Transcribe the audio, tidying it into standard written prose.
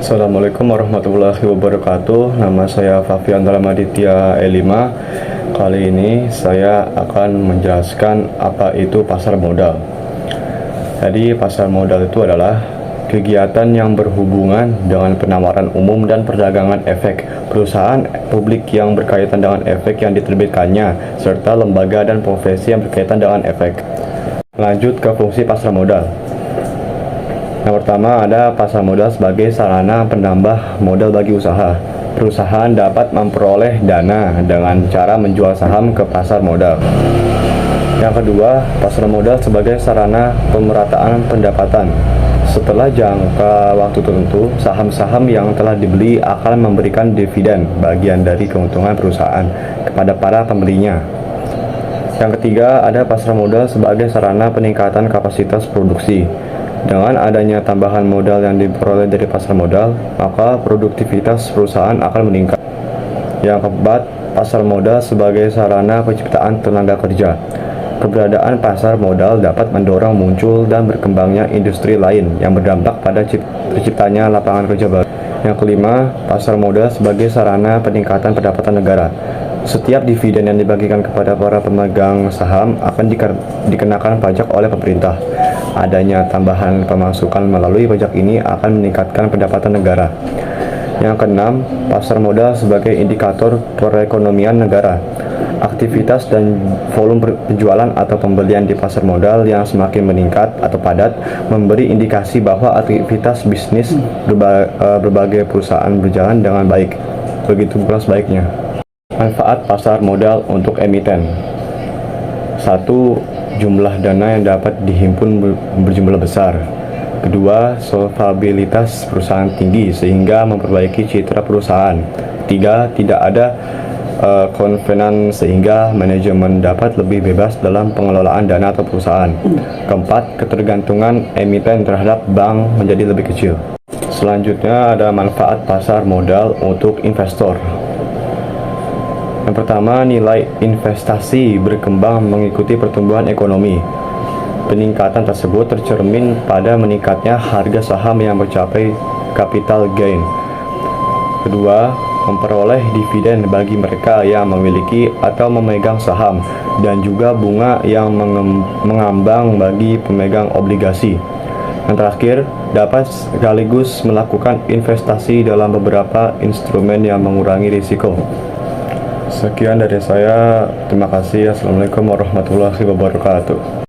Assalamualaikum warahmatullahi wabarakatuh. Nama saya Fafian Ramaditya E5. Kali ini saya akan menjelaskan apa itu pasar modal. Jadi pasar modal itu adalah kegiatan yang berhubungan dengan penawaran umum dan perdagangan efek perusahaan publik yang berkaitan dengan efek yang diterbitkannya, serta lembaga dan profesi yang berkaitan dengan efek. Lanjut ke fungsi pasar modal. Yang pertama, ada pasar modal sebagai sarana penambah modal bagi usaha. Perusahaan dapat memperoleh dana dengan cara menjual saham ke pasar modal. Yang kedua, pasar modal sebagai sarana pemerataan pendapatan. Setelah jangka waktu tertentu, saham-saham yang telah dibeli akan memberikan dividen, bagian dari keuntungan perusahaan, kepada para pembelinya. Yang ketiga, ada pasar modal sebagai sarana peningkatan kapasitas produksi. Dengan adanya tambahan modal yang diperoleh dari pasar modal, maka produktivitas perusahaan akan meningkat. Yang keempat, pasar modal sebagai sarana penciptaan tenaga kerja. Keberadaan pasar modal dapat mendorong muncul dan berkembangnya industri lain yang berdampak pada terciptanya lapangan kerja baru. Yang kelima, pasar modal sebagai sarana peningkatan pendapatan negara. Setiap dividen yang dibagikan kepada para pemegang saham akan dikenakan pajak oleh pemerintah. Adanya tambahan pemasukan melalui pajak ini akan meningkatkan pendapatan negara. Yang keenam, pasar modal sebagai indikator perekonomian negara. Aktivitas dan volume penjualan atau pembelian di pasar modal yang semakin meningkat atau padat memberi indikasi bahwa aktivitas bisnis berbagai perusahaan berjalan dengan baik. Begitu pula sebaliknya. Manfaat pasar modal untuk emiten. 1. Jumlah dana yang dapat dihimpun berjumlah besar. Kedua, solvabilitas perusahaan tinggi sehingga memperbaiki citra perusahaan. 3. Tidak ada konvenan sehingga manajemen dapat lebih bebas dalam pengelolaan dana atau perusahaan. Keempat, ketergantungan emiten terhadap bank menjadi lebih kecil. Selanjutnya ada manfaat pasar modal untuk investor. Yang pertama, nilai investasi berkembang mengikuti pertumbuhan ekonomi. Peningkatan tersebut tercermin pada meningkatnya harga saham yang mencapai capital gain. Kedua, memperoleh dividen bagi mereka yang memiliki atau memegang saham dan juga bunga yang mengambang bagi pemegang obligasi. Yang terakhir, dapat sekaligus melakukan investasi dalam beberapa instrumen yang mengurangi risiko. Sekian dari saya, terima kasih. Assalamualaikum warahmatullahi wabarakatuh.